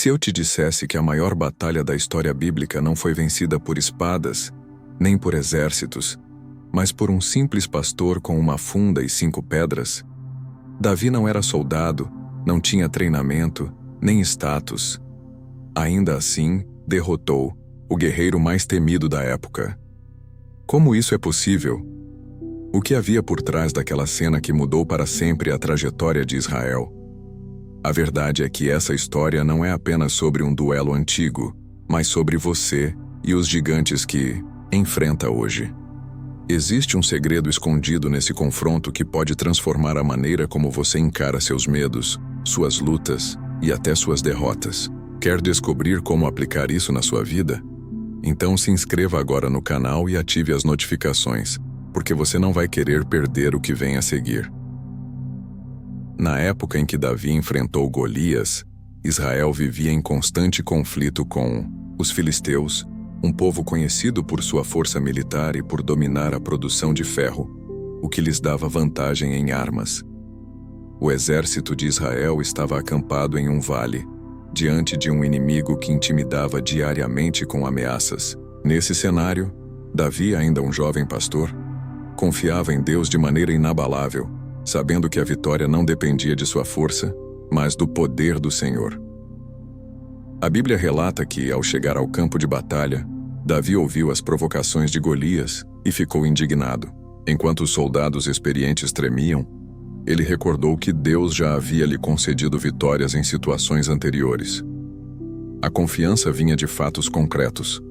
se eu te dissesse que a maior batalha da história bíblica não foi vencida por espadas, nem por exércitos, mas por um simples pastor com uma funda e 5 pedras? Davi não era soldado, não tinha treinamento, nem status. Ainda assim, derrotou o guerreiro mais temido da época. Como isso é possível? O que havia por trás daquela cena que mudou para sempre a trajetória de Israel? A verdade é que essa história não é apenas sobre um duelo antigo, mas sobre você e os gigantes que enfrenta hoje. Existe um segredo escondido nesse confronto que pode transformar a maneira como você encara seus medos, suas lutas e até suas derrotas. Quer descobrir como aplicar isso na sua vida? Então se inscreva agora no canal e ative as notificações, porque você não vai querer perder o que vem a seguir. Na época em que Davi enfrentou Golias, Israel vivia em constante conflito com os filisteus, um povo conhecido por sua força militar e por dominar a produção de ferro, o que lhes dava vantagem em armas. O exército de Israel estava acampado em um vale, diante de um inimigo que intimidava diariamente com ameaças. Nesse cenário, Davi, ainda um jovem pastor, confiava em Deus de maneira inabalável, sabendo que a vitória não dependia de sua força, mas do poder do Senhor. A Bíblia relata que, ao chegar ao campo de batalha, Davi ouviu as provocações de Golias e ficou indignado. Enquanto os soldados experientes tremiam, ele recordou que Deus já havia lhe concedido vitórias em situações anteriores. A confiança vinha de fatos concretos.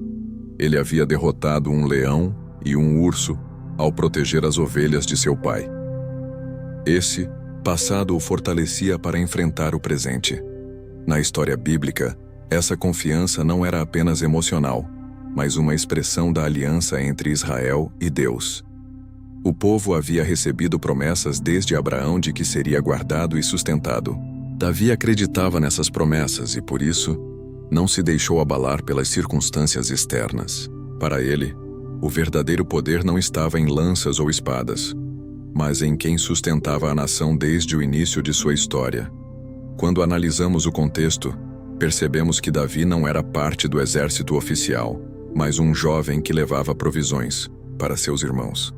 Ele havia derrotado um leão e um urso ao proteger as ovelhas de seu pai. Esse passado o fortalecia para enfrentar o presente. Na história bíblica, essa confiança não era apenas emocional, mas uma expressão da aliança entre Israel e Deus. O povo havia recebido promessas desde Abraão de que seria guardado e sustentado. Davi acreditava nessas promessas e, por isso, não se deixou abalar pelas circunstâncias externas. Para ele, o verdadeiro poder não estava em lanças ou espadas, mas em quem sustentava a nação desde o início de sua história. Quando analisamos o contexto, percebemos que Davi não era parte do exército oficial, mas um jovem que levava provisões para seus irmãos.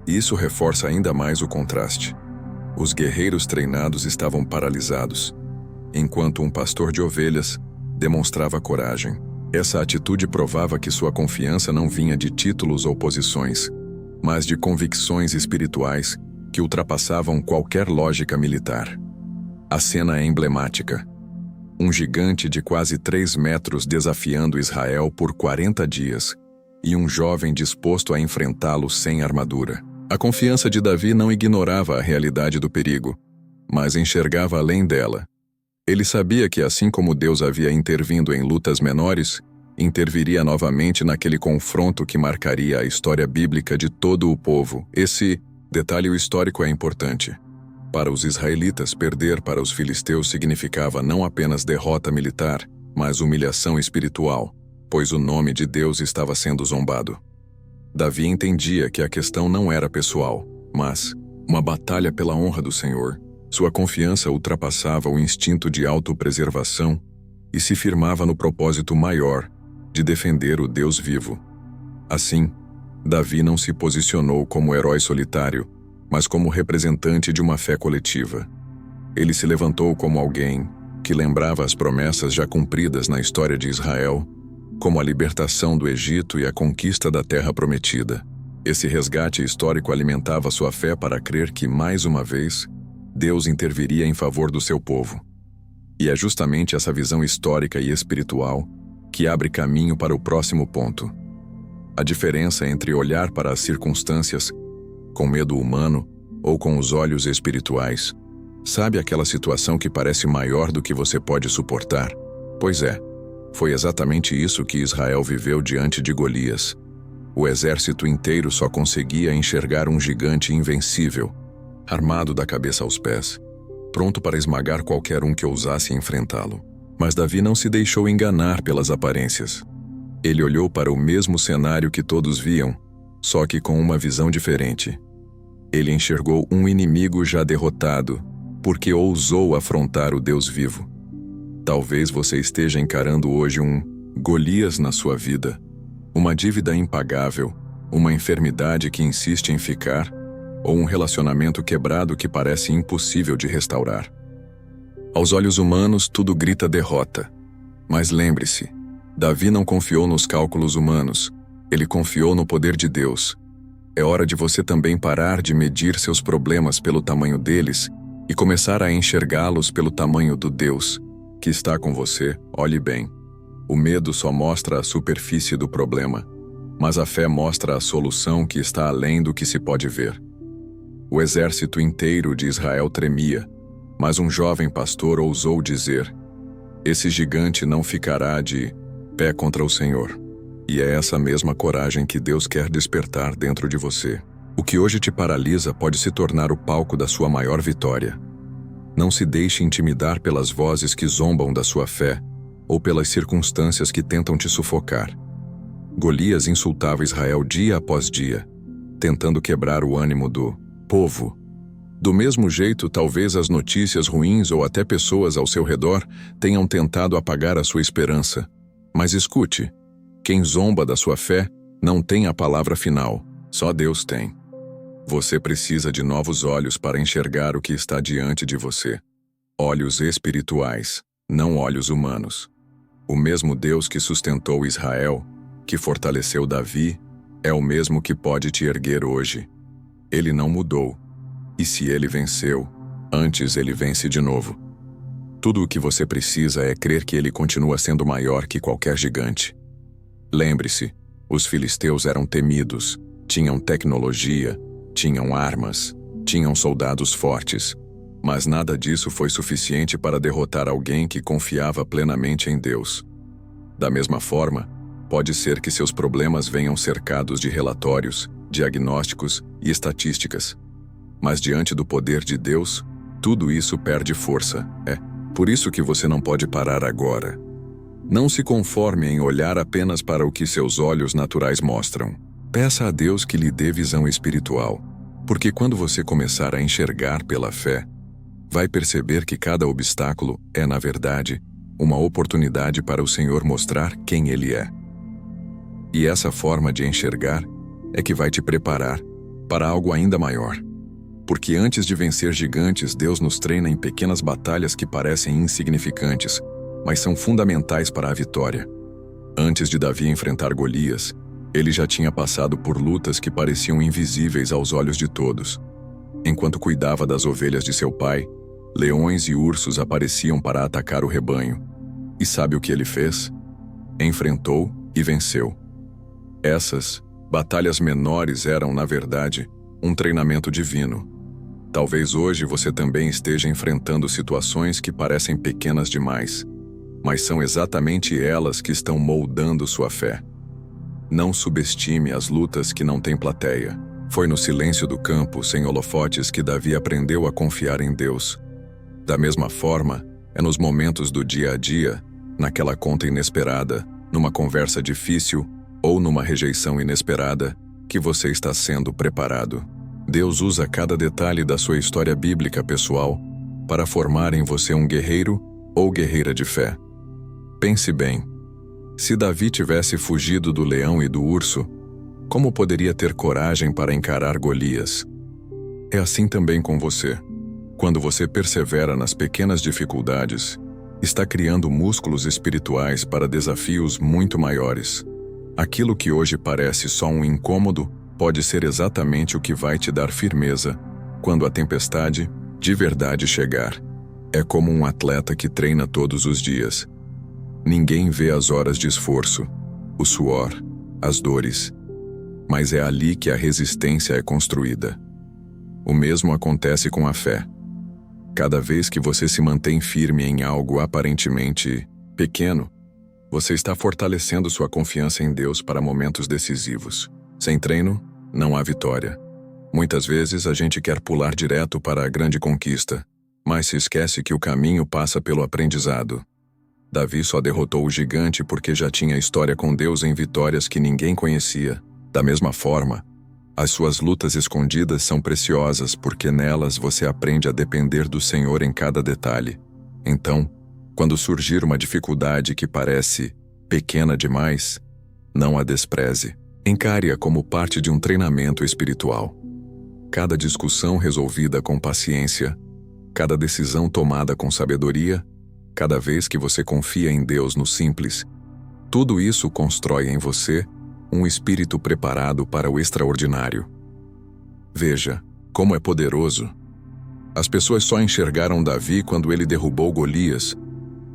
Isso reforça ainda mais o contraste. Os guerreiros treinados estavam paralisados, enquanto um pastor de ovelhas demonstrava coragem. Essa atitude provava que sua confiança não vinha de títulos ou posições, mas de convicções espirituais que ultrapassavam qualquer lógica militar. A cena é emblemática. Um gigante de quase 3 metros desafiando Israel por 40 dias, e um jovem disposto a enfrentá-lo sem armadura. A confiança de Davi não ignorava a realidade do perigo, mas enxergava além dela. Ele sabia que, assim como Deus havia intervindo em lutas menores, interviria novamente naquele confronto que marcaria a história bíblica de todo o povo. Esse detalhe histórico é importante. Para os israelitas, perder para os filisteus significava não apenas derrota militar, mas humilhação espiritual, pois o nome de Deus estava sendo zombado. Davi entendia que a questão não era pessoal, mas uma batalha pela honra do Senhor. Sua confiança ultrapassava o instinto de autopreservação e se firmava no propósito maior de defender o Deus vivo. Assim, Davi não se posicionou como herói solitário, mas como representante de uma fé coletiva. Ele se levantou como alguém que lembrava as promessas já cumpridas na história de Israel, como a libertação do Egito e a conquista da Terra Prometida. Esse resgate histórico alimentava sua fé para crer que, mais uma vez, Deus interviria em favor do seu povo. E é justamente essa visão histórica e espiritual que abre caminho para o próximo ponto. A diferença entre olhar para as circunstâncias com medo humano ou com os olhos espirituais. Sabe aquela situação que parece maior do que você pode suportar? Pois é, foi exatamente isso que Israel viveu diante de Golias. O exército inteiro só conseguia enxergar um gigante invencível, armado da cabeça aos pés, pronto para esmagar qualquer um que ousasse enfrentá-lo. Mas Davi não se deixou enganar pelas aparências. Ele olhou para o mesmo cenário que todos viam, só que com uma visão diferente. Ele enxergou um inimigo já derrotado, porque ousou afrontar o Deus vivo. Talvez você esteja encarando hoje um Golias na sua vida, uma dívida impagável, uma enfermidade que insiste em ficar, ou um relacionamento quebrado que parece impossível de restaurar. Aos olhos humanos, tudo grita derrota. Mas lembre-se, Davi não confiou nos cálculos humanos, ele confiou no poder de Deus. É hora de você também parar de medir seus problemas pelo tamanho deles e começar a enxergá-los pelo tamanho do Deus que está com você. Olhe bem, o medo só mostra a superfície do problema, mas a fé mostra a solução que está além do que se pode ver. O exército inteiro de Israel tremia, mas um jovem pastor ousou dizer: esse gigante não ficará de pé contra o Senhor. E é essa mesma coragem que Deus quer despertar dentro de você. O que hoje te paralisa pode se tornar o palco da sua maior vitória. Não se deixe intimidar pelas vozes que zombam da sua fé ou pelas circunstâncias que tentam te sufocar. Golias insultava Israel dia após dia, tentando quebrar o ânimo do povo. Do mesmo jeito, talvez as notícias ruins ou até pessoas ao seu redor tenham tentado apagar a sua esperança. Mas escute, quem zomba da sua fé não tem a palavra final, só Deus tem. Você precisa de novos olhos para enxergar o que está diante de você. Olhos espirituais, não olhos humanos. O mesmo Deus que sustentou Israel, que fortaleceu Davi, é o mesmo que pode te erguer hoje. Ele não mudou. E se ele venceu, antes ele vence de novo. Tudo o que você precisa é crer que ele continua sendo maior que qualquer gigante. Lembre-se, os filisteus eram temidos, tinham tecnologia, tinham armas, tinham soldados fortes, mas nada disso foi suficiente para derrotar alguém que confiava plenamente em Deus. Da mesma forma, pode ser que seus problemas venham cercados de relatórios, diagnósticos e estatísticas. Mas diante do poder de Deus, tudo isso perde força. É por isso que você não pode parar agora. Não se conforme em olhar apenas para o que seus olhos naturais mostram. Peça a Deus que lhe dê visão espiritual, porque quando você começar a enxergar pela fé, vai perceber que cada obstáculo é, na verdade, uma oportunidade para o Senhor mostrar quem Ele é. E essa forma de enxergar é que vai te preparar para algo ainda maior. Porque antes de vencer gigantes, Deus nos treina em pequenas batalhas que parecem insignificantes, mas são fundamentais para a vitória. Antes de Davi enfrentar Golias, ele já tinha passado por lutas que pareciam invisíveis aos olhos de todos. Enquanto cuidava das ovelhas de seu pai, leões e ursos apareciam para atacar o rebanho. E sabe o que ele fez? Enfrentou e venceu. Essas batalhas menores eram, na verdade, um treinamento divino. Talvez hoje você também esteja enfrentando situações que parecem pequenas demais, mas são exatamente elas que estão moldando sua fé. Não subestime as lutas que não têm plateia. Foi no silêncio do campo, sem holofotes, que Davi aprendeu a confiar em Deus. Da mesma forma, é nos momentos do dia a dia, naquela conta inesperada, numa conversa difícil ou numa rejeição inesperada, que você está sendo preparado. Deus usa cada detalhe da sua história bíblica pessoal para formar em você um guerreiro ou guerreira de fé. Pense bem, se Davi tivesse fugido do leão e do urso, como poderia ter coragem para encarar Golias? É assim também com você. Quando você persevera nas pequenas dificuldades, está criando músculos espirituais para desafios muito maiores. Aquilo que hoje parece só um incômodo pode ser exatamente o que vai te dar firmeza quando a tempestade de verdade chegar. É como um atleta que treina todos os dias. Ninguém vê as horas de esforço, o suor, as dores, mas é ali que a resistência é construída. O mesmo acontece com a fé. Cada vez que você se mantém firme em algo aparentemente pequeno, você está fortalecendo sua confiança em Deus para momentos decisivos. Sem treino, não há vitória. Muitas vezes a gente quer pular direto para a grande conquista, mas se esquece que o caminho passa pelo aprendizado. Davi só derrotou o gigante porque já tinha história com Deus em vitórias que ninguém conhecia. Da mesma forma, as suas lutas escondidas são preciosas porque nelas você aprende a depender do Senhor em cada detalhe. Então, Quando surgir uma dificuldade que parece pequena demais, não a despreze. Encare-a como parte de um treinamento espiritual. Cada discussão resolvida com paciência, cada decisão tomada com sabedoria, cada vez que você confia em Deus no simples, tudo isso constrói em você um espírito preparado para o extraordinário. Veja como é poderoso. As pessoas só enxergaram Davi quando ele derrubou Golias,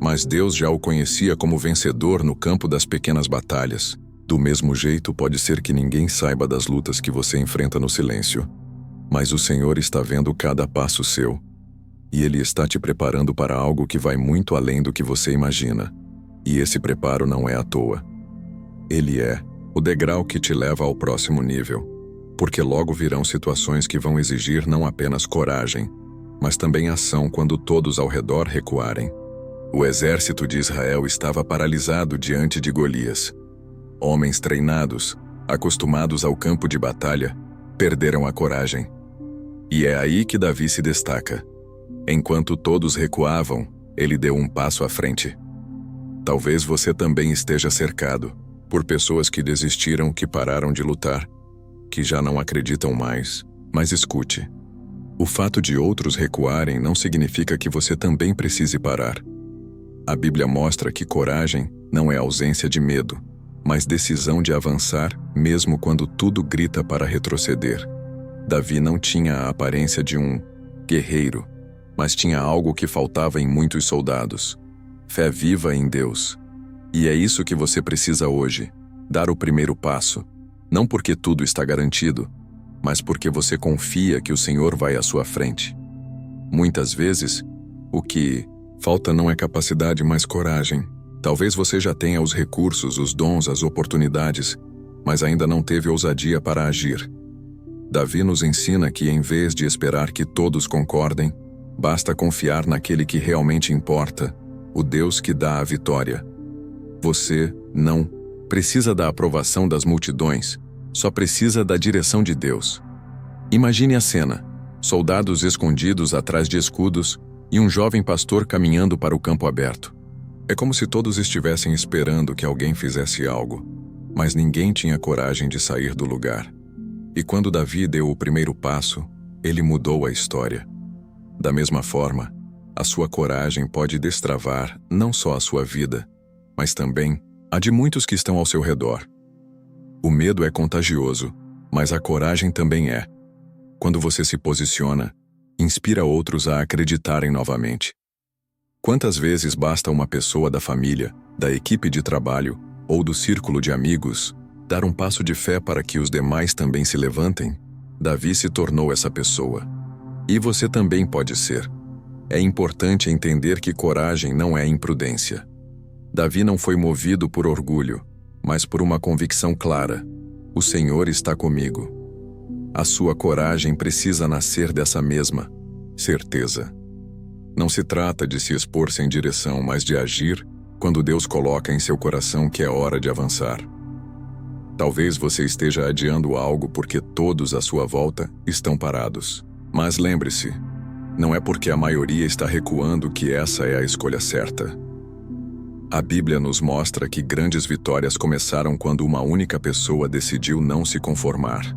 mas Deus já o conhecia como vencedor no campo das pequenas batalhas. Do mesmo jeito, pode ser que ninguém saiba das lutas que você enfrenta no silêncio, mas o Senhor está vendo cada passo seu, e Ele está te preparando para algo que vai muito além do que você imagina. E esse preparo não é à toa. Ele é o degrau que te leva ao próximo nível, porque logo virão situações que vão exigir não apenas coragem, mas também ação quando todos ao redor recuarem. O exército de Israel estava paralisado diante de Golias. Homens treinados, acostumados ao campo de batalha, perderam a coragem. E é aí que Davi se destaca. Enquanto todos recuavam, ele deu um passo à frente. Talvez você também esteja cercado por pessoas que desistiram, que pararam de lutar, que já não acreditam mais. Mas escute, o fato de outros recuarem não significa que você também precise parar. A Bíblia mostra que coragem não é ausência de medo, mas decisão de avançar, mesmo quando tudo grita para retroceder. Davi não tinha a aparência de um guerreiro, mas tinha algo que faltava em muitos soldados: fé viva em Deus. E é isso que você precisa hoje: dar o primeiro passo, não porque tudo está garantido, mas porque você confia que o Senhor vai à sua frente. Muitas vezes, o que falta não é capacidade, mas coragem. Talvez você já tenha os recursos, os dons, as oportunidades, mas ainda não teve ousadia para agir. Davi nos ensina que, em vez de esperar que todos concordem, basta confiar naquele que realmente importa, o Deus que dá a vitória. Você não precisa da aprovação das multidões, só precisa da direção de Deus. Imagine a cena: soldados escondidos atrás de escudos e um jovem pastor caminhando para o campo aberto. É como se todos estivessem esperando que alguém fizesse algo, mas ninguém tinha coragem de sair do lugar. E quando Davi deu o primeiro passo, ele mudou a história. Da mesma forma, a sua coragem pode destravar não só a sua vida, mas também a de muitos que estão ao seu redor. O medo é contagioso, mas a coragem também é. Quando você se posiciona, inspira outros a acreditarem novamente. Quantas vezes basta uma pessoa da família, da equipe de trabalho ou do círculo de amigos dar um passo de fé para que os demais também se levantem? Davi se tornou essa pessoa. E você também pode ser. É importante entender que coragem não é imprudência. Davi não foi movido por orgulho, mas por uma convicção clara: o Senhor está comigo. A sua coragem precisa nascer dessa mesma certeza. Não se trata de se expor sem direção, mas de agir quando Deus coloca em seu coração que é hora de avançar. Talvez você esteja adiando algo porque todos à sua volta estão parados. Mas lembre-se, não é porque a maioria está recuando que essa é a escolha certa. A Bíblia nos mostra que grandes vitórias começaram quando uma única pessoa decidiu não se conformar.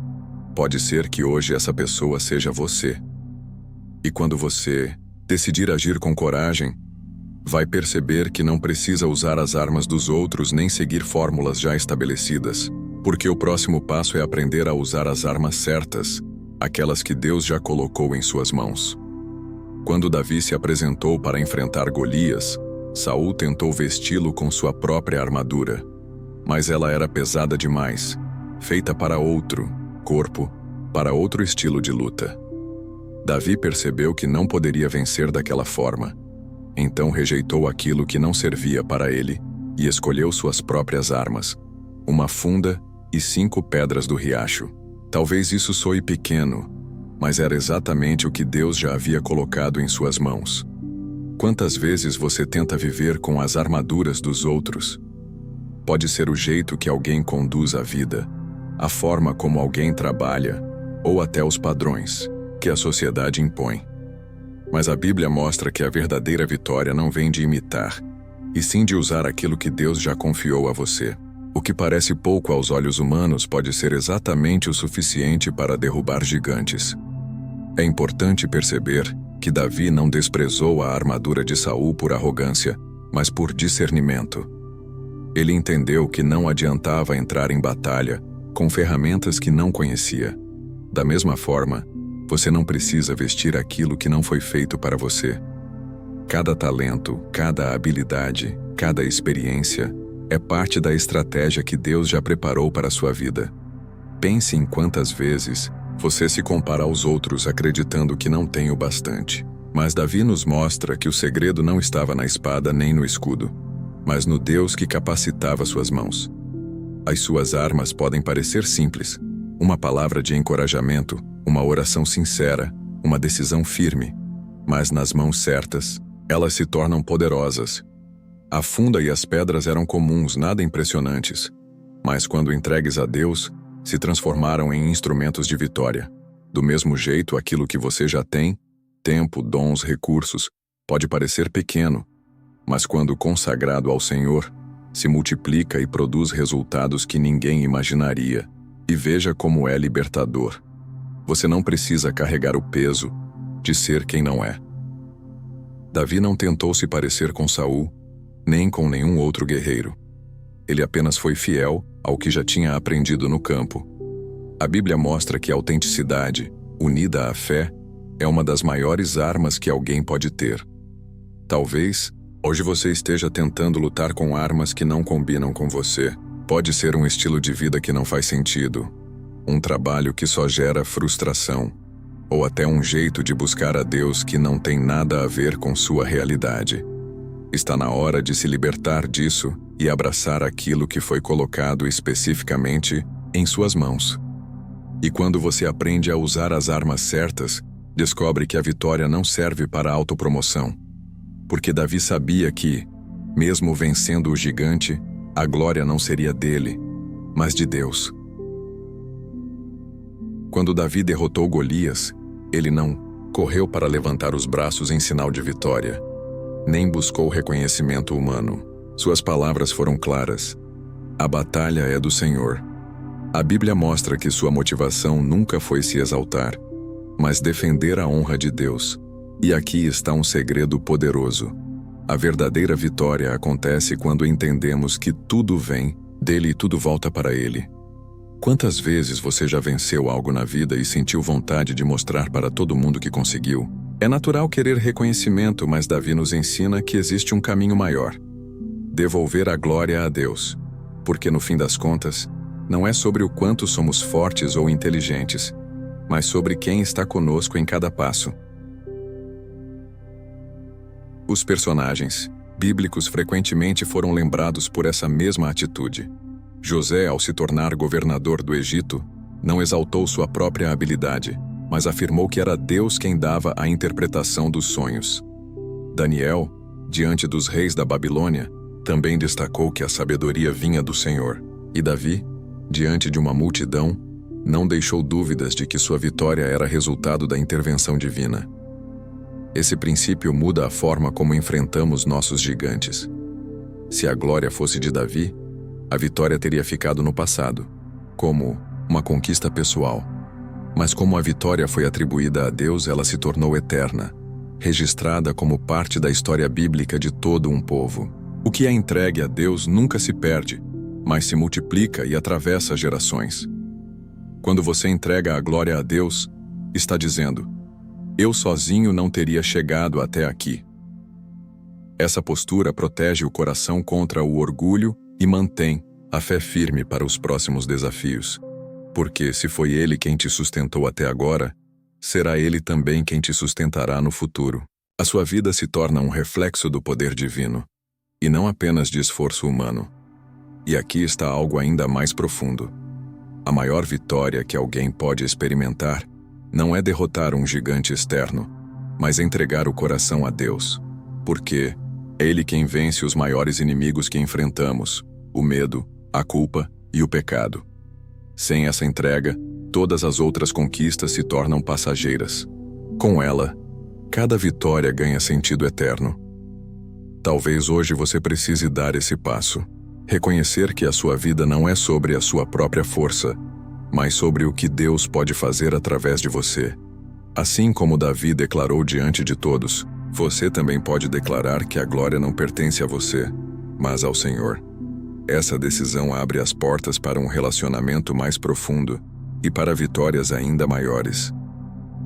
Pode ser que hoje essa pessoa seja você. E quando você decidir agir com coragem, vai perceber que não precisa usar as armas dos outros nem seguir fórmulas já estabelecidas, porque o próximo passo é aprender a usar as armas certas, aquelas que Deus já colocou em suas mãos. Quando Davi se apresentou para enfrentar Golias, Saul tentou vesti-lo com sua própria armadura, mas ela era pesada demais, feita para outro corpo, para outro estilo de luta. Davi percebeu que não poderia vencer daquela forma, então rejeitou aquilo que não servia para ele e escolheu suas próprias armas, uma funda e 5 pedras do riacho. Talvez isso soe pequeno, mas era exatamente o que Deus já havia colocado em suas mãos. Quantas vezes você tenta viver com as armaduras dos outros? Pode ser o jeito que alguém conduz a vida, a forma como alguém trabalha, ou até os padrões que a sociedade impõe. Mas a Bíblia mostra que a verdadeira vitória não vem de imitar, e sim de usar aquilo que Deus já confiou a você. O que parece pouco aos olhos humanos pode ser exatamente o suficiente para derrubar gigantes. É importante perceber que Davi não desprezou a armadura de Saul por arrogância, mas por discernimento. Ele entendeu que não adiantava entrar em batalha com ferramentas que não conhecia. Da mesma forma, você não precisa vestir aquilo que não foi feito para você. Cada talento, cada habilidade, cada experiência é parte da estratégia que Deus já preparou para a sua vida. Pense em quantas vezes você se compara aos outros acreditando que não tem o bastante. Mas Davi nos mostra que o segredo não estava na espada nem no escudo, mas no Deus que capacitava suas mãos. As suas armas podem parecer simples: uma palavra de encorajamento, uma oração sincera, uma decisão firme. Mas nas mãos certas, elas se tornam poderosas. A funda e as pedras eram comuns, nada impressionantes, mas quando entregues a Deus, se transformaram em instrumentos de vitória. Do mesmo jeito, aquilo que você já tem, tempo, dons, recursos, pode parecer pequeno, mas quando consagrado ao Senhor, se multiplica e produz resultados que ninguém imaginaria. E veja como é libertador. Você não precisa carregar o peso de ser quem não é. Davi não tentou se parecer com Saul, nem com nenhum outro guerreiro. Ele apenas foi fiel ao que já tinha aprendido no campo. A Bíblia mostra que a autenticidade, unida à fé, é uma das maiores armas que alguém pode ter. Talvez, hoje você esteja tentando lutar com armas que não combinam com você. Pode ser um estilo de vida que não faz sentido, um trabalho que só gera frustração, ou até um jeito de buscar a Deus que não tem nada a ver com sua realidade. Está na hora de se libertar disso e abraçar aquilo que foi colocado especificamente em suas mãos. E quando você aprende a usar as armas certas, descobre que a vitória não serve para a autopromoção. Porque Davi sabia que, mesmo vencendo o gigante, a glória não seria dele, mas de Deus. Quando Davi derrotou Golias, ele não correu para levantar os braços em sinal de vitória, nem buscou reconhecimento humano. Suas palavras foram claras: a batalha é do Senhor. A Bíblia mostra que sua motivação nunca foi se exaltar, mas defender a honra de Deus. E aqui está um segredo poderoso. A verdadeira vitória acontece quando entendemos que tudo vem dele e tudo volta para ele. Quantas vezes você já venceu algo na vida e sentiu vontade de mostrar para todo mundo que conseguiu? É natural querer reconhecimento, mas Davi nos ensina que existe um caminho maior: devolver a glória a Deus. Porque no fim das contas, não é sobre o quanto somos fortes ou inteligentes, mas sobre quem está conosco em cada passo. Os personagens bíblicos frequentemente foram lembrados por essa mesma atitude. José, ao se tornar governador do Egito, não exaltou sua própria habilidade, mas afirmou que era Deus quem dava a interpretação dos sonhos. Daniel, diante dos reis da Babilônia, também destacou que a sabedoria vinha do Senhor. E Davi, diante de uma multidão, não deixou dúvidas de que sua vitória era resultado da intervenção divina. Esse princípio muda a forma como enfrentamos nossos gigantes. Se a glória fosse de Davi, a vitória teria ficado no passado, como uma conquista pessoal. Mas como a vitória foi atribuída a Deus, ela se tornou eterna, registrada como parte da história bíblica de todo um povo. O que é entregue a Deus nunca se perde, mas se multiplica e atravessa gerações. Quando você entrega a glória a Deus, está dizendo: eu sozinho não teria chegado até aqui. Essa postura protege o coração contra o orgulho e mantém a fé firme para os próximos desafios. Porque se foi Ele quem te sustentou até agora, será Ele também quem te sustentará no futuro. A sua vida se torna um reflexo do poder divino, e não apenas de esforço humano. E aqui está algo ainda mais profundo. A maior vitória que alguém pode experimentar não é derrotar um gigante externo, mas entregar o coração a Deus. Porque é Ele quem vence os maiores inimigos que enfrentamos: o medo, a culpa e o pecado. Sem essa entrega, todas as outras conquistas se tornam passageiras. Com ela, cada vitória ganha sentido eterno. Talvez hoje você precise dar esse passo. Reconhecer que a sua vida não é sobre a sua própria força, mas sobre o que Deus pode fazer através de você. Assim como Davi declarou diante de todos, você também pode declarar que a glória não pertence a você, mas ao Senhor. Essa decisão abre as portas para um relacionamento mais profundo e para vitórias ainda maiores.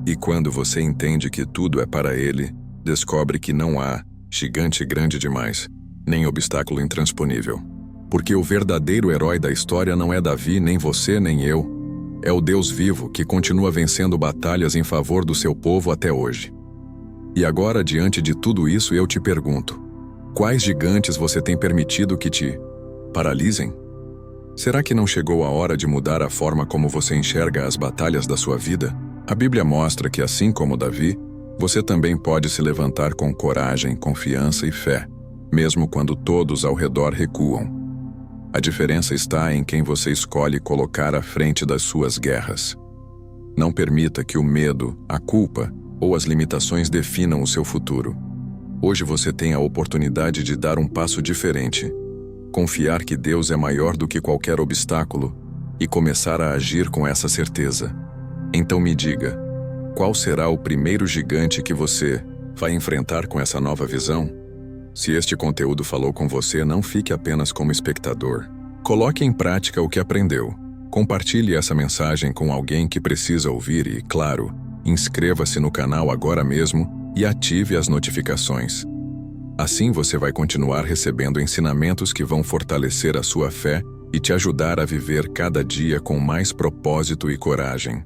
E quando você entende que tudo é para Ele, descobre que não há gigante grande demais, nem obstáculo intransponível. Porque o verdadeiro herói da história não é Davi, nem você, nem eu. É o Deus vivo que continua vencendo batalhas em favor do seu povo até hoje. E agora, diante de tudo isso, eu te pergunto: quais gigantes você tem permitido que te paralisem? Será que não chegou a hora de mudar a forma como você enxerga as batalhas da sua vida? A Bíblia mostra que, assim como Davi, você também pode se levantar com coragem, confiança e fé, mesmo quando todos ao redor recuam. A diferença está em quem você escolhe colocar à frente das suas guerras. Não permita que o medo, a culpa ou as limitações definam o seu futuro. Hoje você tem a oportunidade de dar um passo diferente, confiar que Deus é maior do que qualquer obstáculo e começar a agir com essa certeza. Então me diga, qual será o primeiro gigante que você vai enfrentar com essa nova visão? Se este conteúdo falou com você, não fique apenas como espectador. Coloque em prática o que aprendeu. Compartilhe essa mensagem com alguém que precisa ouvir e, claro, inscreva-se no canal agora mesmo e ative as notificações. Assim você vai continuar recebendo ensinamentos que vão fortalecer a sua fé e te ajudar a viver cada dia com mais propósito e coragem.